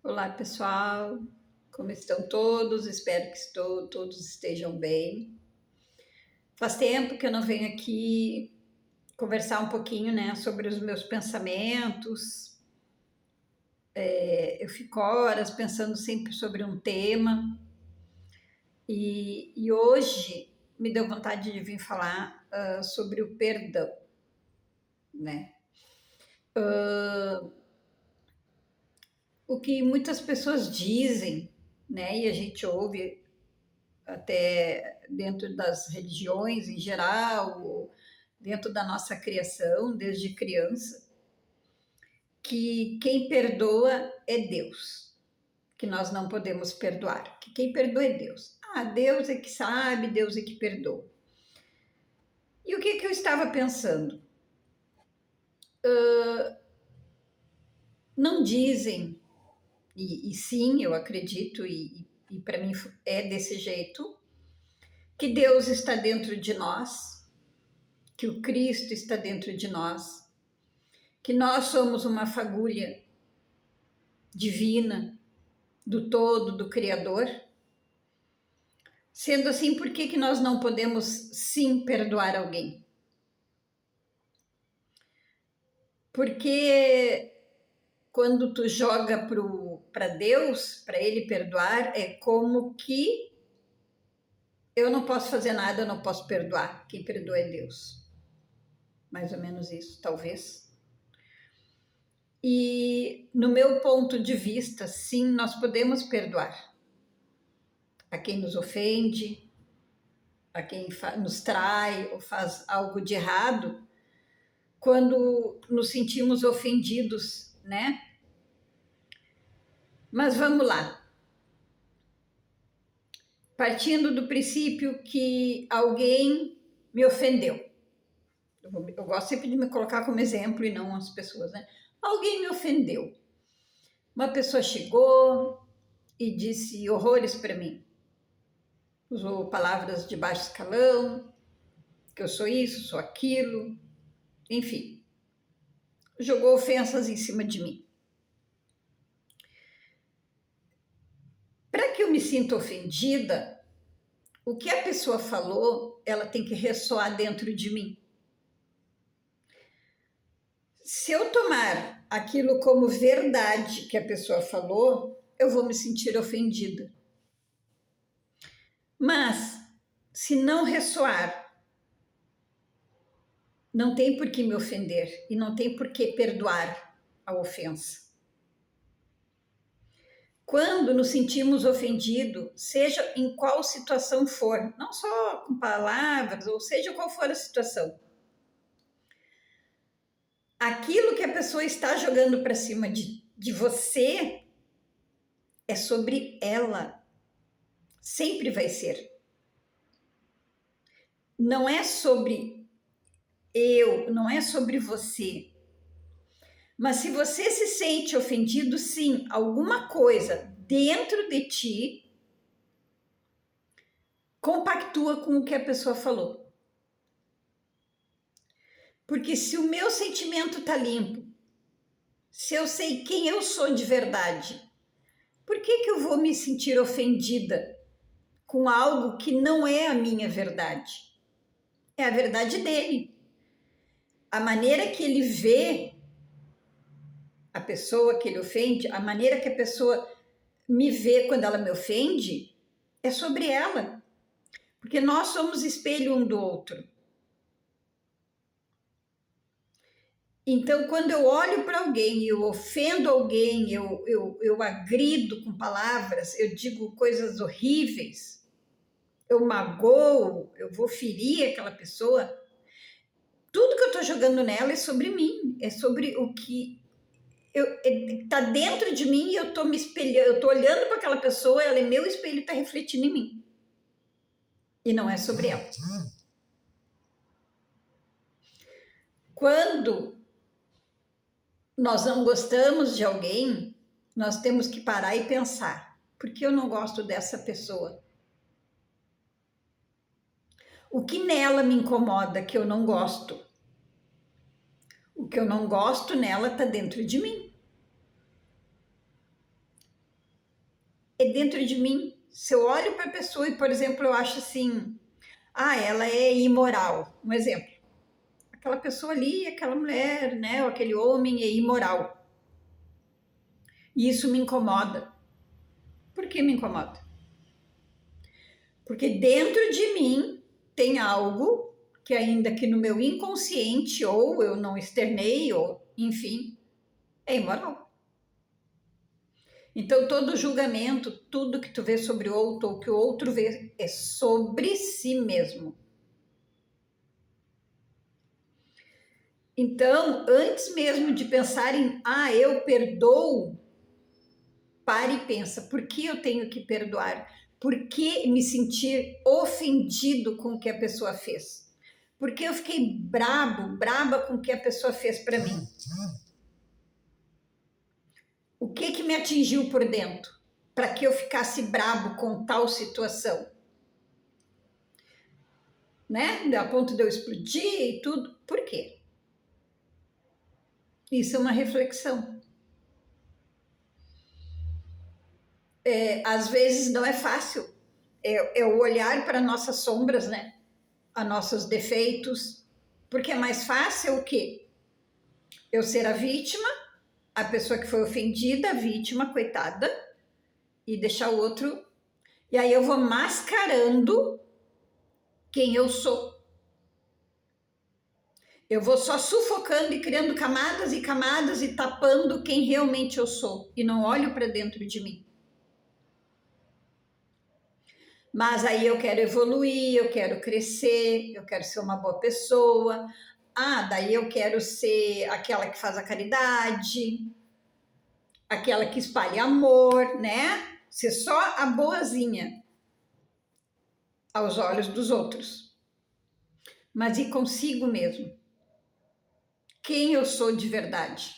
Olá, pessoal. Como estão todos? Espero que todos estejam bem. Faz tempo que eu não venho aqui conversar um pouquinho, né, sobre os meus pensamentos. Eu fico horas pensando sempre sobre um tema e hoje me deu vontade de vir falar sobre o perdão, né? O que muitas pessoas dizem, né, e a gente ouve até dentro das religiões em geral, dentro da nossa criação, desde criança, que quem perdoa é Deus, que nós não podemos perdoar, que quem perdoa é Deus. Ah, Deus é que sabe, Deus é que perdoa. E o que eu estava pensando? Não dizem, e sim, eu acredito, e para mim é desse jeito, que Deus está dentro de nós, que o Cristo está dentro de nós, que nós somos uma fagulha divina do todo, do Criador. Sendo assim, por que nós não podemos sim perdoar alguém? Porque quando tu joga para Deus, para Ele perdoar, é como que eu não posso fazer nada, eu não posso perdoar. Quem perdoa é Deus. Mais ou menos isso, talvez. E no meu ponto de vista, sim, nós podemos perdoar a quem nos ofende, a quem nos trai ou faz algo de errado, quando nos sentimos ofendidos, né? Mas vamos lá. Partindo do princípio que alguém me ofendeu. Eu gosto sempre de me colocar como exemplo e não as pessoas, né? Alguém me ofendeu. Uma pessoa chegou e disse horrores para mim. Usou palavras de baixo escalão, que eu sou isso, sou aquilo, enfim. Jogou ofensas em cima de mim. Para que eu me sinta ofendida, o que a pessoa falou, ela tem que ressoar dentro de mim. Se eu tomar aquilo como verdade que a pessoa falou, eu vou me sentir ofendida. Mas, se não ressoar, não tem por que me ofender e não tem por que perdoar a ofensa. Quando nos sentimos ofendidos, seja em qual situação for, não só com palavras, ou seja qual for a situação, aquilo que a pessoa está jogando para cima de você é sobre ela. Sempre vai ser. Não é sobre eu, não é sobre você. Mas se você se sente ofendido, sim, alguma coisa dentro de ti compactua com o que a pessoa falou. Porque se o meu sentimento está limpo, se eu sei quem eu sou de verdade, por que eu vou me sentir ofendida com algo que não é a minha verdade? É a verdade dele. A maneira que ele vê a pessoa que ele ofende, a maneira que a pessoa me vê quando ela me ofende, é sobre ela. Porque nós somos espelho um do outro. Então, quando eu olho para alguém e eu ofendo alguém, eu agrido com palavras, eu digo coisas horríveis, eu magoo, eu vou ferir aquela pessoa, tudo que eu estou jogando nela é sobre mim, é sobre o que está dentro de mim e eu estou me espelhando, eu estou olhando para aquela pessoa, ela é meu espelho e está refletindo em mim. E não é sobre ela. Quando nós não gostamos de alguém, nós temos que parar e pensar: por que eu não gosto dessa pessoa? O que nela me incomoda que eu não gosto? O que eu não gosto nela está dentro de mim. é dentro de mim. Se eu olho para a pessoa e, por exemplo, eu acho assim, ela é imoral, um exemplo. Aquela pessoa ali, aquela mulher, né, ou aquele homem é imoral. E isso me incomoda. Por que me incomoda? Porque dentro de mim tem algo que ainda que no meu inconsciente, ou eu não externei, ou enfim, é imoral. Então todo julgamento, tudo que tu vê sobre o outro, ou que o outro vê, é sobre si mesmo. Então, antes mesmo de pensar em, eu perdoo, pare e pensa, por que eu tenho que perdoar? Por que me sentir ofendido com o que a pessoa fez? Por que eu fiquei braba com o que a pessoa fez para mim? O que me atingiu por dentro para que eu ficasse brabo com tal situação? Né? A ponto de eu explodir e tudo. Por quê? Isso é uma reflexão. Às vezes não é fácil. É o olhar para nossas sombras, né? A nossos defeitos. Porque é mais fácil o quê? Eu ser a vítima, a pessoa que foi ofendida, a vítima, coitada, e deixar o outro. E aí eu vou mascarando quem eu sou. Eu vou só sufocando e criando camadas e camadas e tapando quem realmente eu sou. E não olho para dentro de mim. Mas aí eu quero evoluir, eu quero crescer, eu quero ser uma boa pessoa. Daí eu quero ser aquela que faz a caridade, aquela que espalha amor, né? Ser só a boazinha aos olhos dos outros. Mas e consigo mesmo? Quem eu sou de verdade?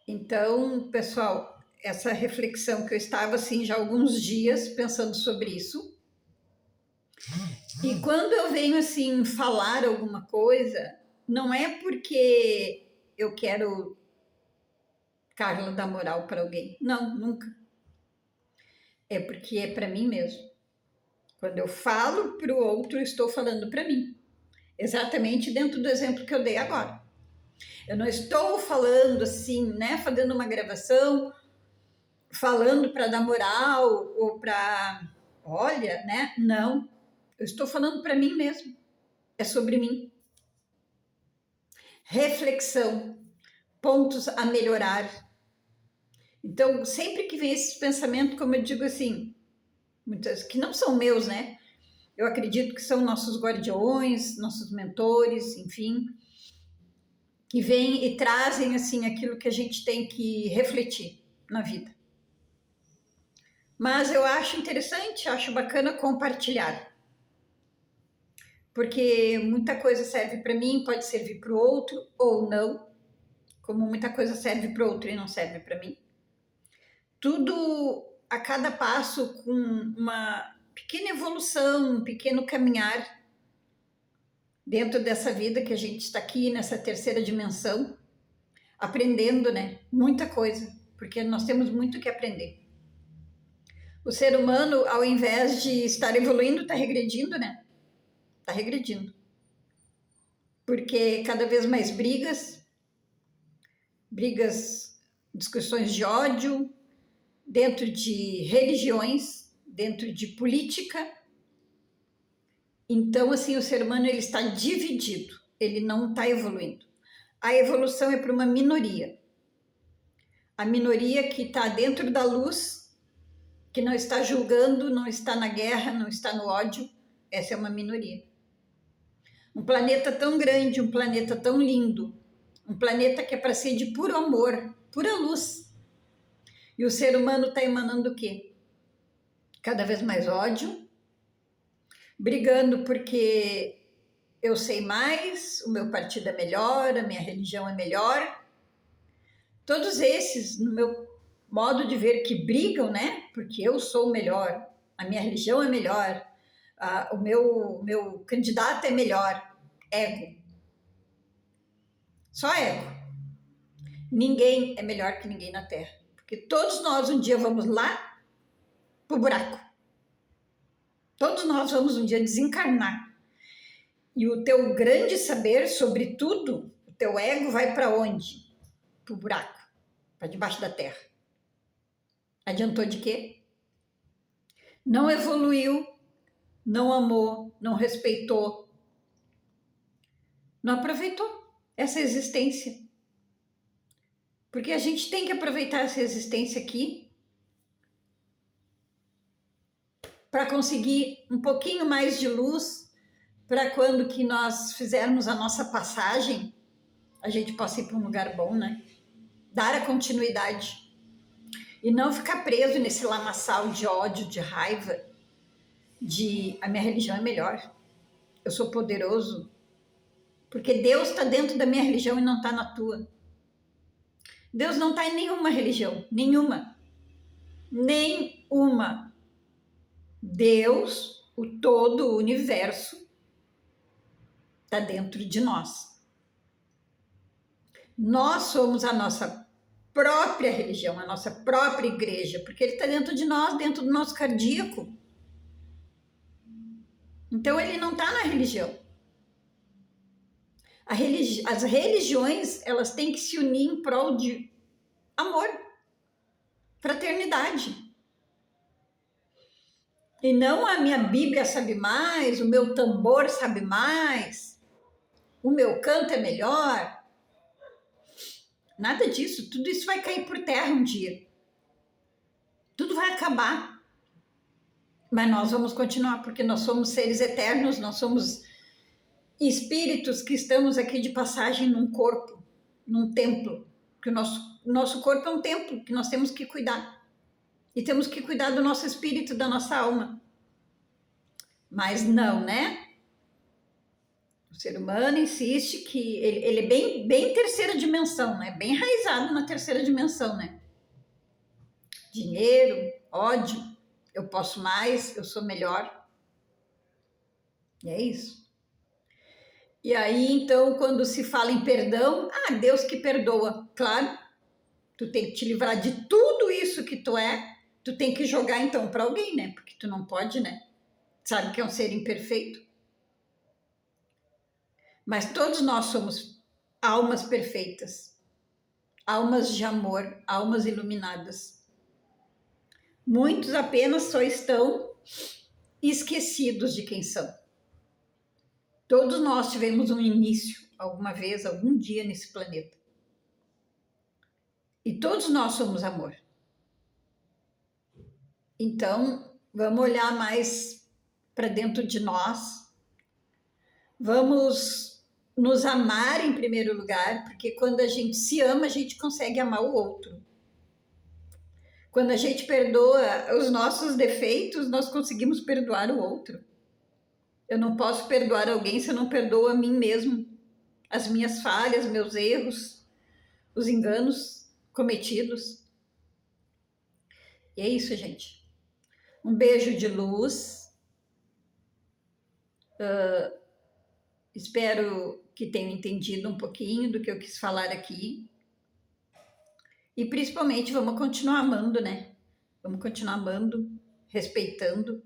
Então, pessoal, essa reflexão que eu estava assim já há alguns dias pensando sobre isso. E quando eu venho assim falar alguma coisa, não é porque eu quero Carla dar moral para alguém. Não, nunca. É porque é para mim mesmo. Quando eu falo para o outro, eu estou falando para mim. Exatamente dentro do exemplo que eu dei agora. Eu não estou falando assim, né, fazendo uma gravação, falando para dar moral ou para, olha, né? Não. Eu estou falando para mim mesmo. É sobre mim. Reflexão, pontos a melhorar. Então, sempre que vem esses pensamentos, como eu digo assim, muitas que não são meus, né? Eu acredito que são nossos guardiões, nossos mentores, enfim, que vêm e trazem assim aquilo que a gente tem que refletir na vida. Mas eu acho interessante, acho bacana compartilhar. Porque muita coisa serve para mim, pode servir para o outro ou não, como muita coisa serve para o outro e não serve para mim. Tudo a cada passo com uma pequena evolução, um pequeno caminhar dentro dessa vida que a gente está aqui, nessa terceira dimensão, aprendendo, né? Muita coisa, porque nós temos muito que aprender. O ser humano, ao invés de estar evoluindo, está regredindo, né? Está regredindo. Porque cada vez mais discussões de ódio, dentro de religiões, dentro de política. Então, assim, o ser humano ele está dividido, ele não está evoluindo. A evolução é para uma minoria. A minoria que está dentro da luz, que não está julgando, não está na guerra, não está no ódio, essa é uma minoria. Um planeta tão grande, um planeta tão lindo, um planeta que é para ser de puro amor, pura luz. E o ser humano está emanando o quê? Cada vez mais ódio, brigando porque eu sei mais, o meu partido é melhor, a minha religião é melhor. Todos esses, no meu modo de ver, que brigam, né? Porque eu sou o melhor, a minha religião é melhor, o meu candidato é melhor. Ego. Só ego. Ninguém é melhor que ninguém na Terra, porque todos nós um dia vamos lá pro buraco. Todos nós vamos um dia desencarnar. E o teu grande saber sobre tudo, o teu ego vai para onde? Pro buraco, para debaixo da terra. Adiantou de quê? Não evoluiu, não amou, não respeitou, não aproveitou essa existência. Porque a gente tem que aproveitar essa existência aqui para conseguir um pouquinho mais de luz, para quando que nós fizermos a nossa passagem, a gente possa ir para um lugar bom, né? Dar a continuidade. E não ficar preso nesse lamaçal de ódio, de raiva, de a minha religião é melhor, eu sou poderoso, porque Deus está dentro da minha religião e não está na tua. Deus não está em nenhuma religião, nenhuma. Nenhuma. Deus, o todo, o universo, está dentro de nós. Nós somos a nossa própria religião, a nossa própria igreja, porque ele está dentro de nós, dentro do nosso cardíaco. Então ele não está na religião. As religiões, elas têm que se unir em prol de amor, fraternidade. E não a minha Bíblia sabe mais, o meu tambor sabe mais, o meu canto é melhor. Nada disso, tudo isso vai cair por terra um dia. Tudo vai acabar. Mas nós vamos continuar, porque nós somos seres eternos, nós somos espíritos que estamos aqui de passagem num corpo, num templo. Porque o nosso corpo é um templo que nós temos que cuidar. E temos que cuidar do nosso espírito, da nossa alma. Mas não, né? O ser humano insiste que ele é bem terceira dimensão, né? Bem enraizado na terceira dimensão, né? Dinheiro, ódio, eu posso mais, eu sou melhor. E é isso. E aí, então, quando se fala em perdão, Deus que perdoa. Claro, tu tem que te livrar de tudo isso que tu é, tu tem que jogar então para alguém, né? Porque tu não pode, né? Sabe que é um ser imperfeito. Mas todos nós somos almas perfeitas, almas de amor, almas iluminadas. Muitos apenas só estão esquecidos de quem são. Todos nós tivemos um início, alguma vez, algum dia nesse planeta. E todos nós somos amor. Então, vamos olhar mais para dentro de nós. Vamos nos amar em primeiro lugar, porque quando a gente se ama, a gente consegue amar o outro. Quando a gente perdoa os nossos defeitos, nós conseguimos perdoar o outro. Eu não posso perdoar alguém se eu não perdoo a mim mesmo, as minhas falhas, meus erros, os enganos cometidos. E é isso, gente. Um beijo de luz. Espero que tenham entendido um pouquinho do que eu quis falar aqui. E principalmente vamos continuar amando, né? Vamos continuar amando, respeitando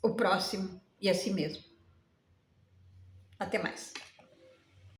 o próximo e a si mesmo. Até mais.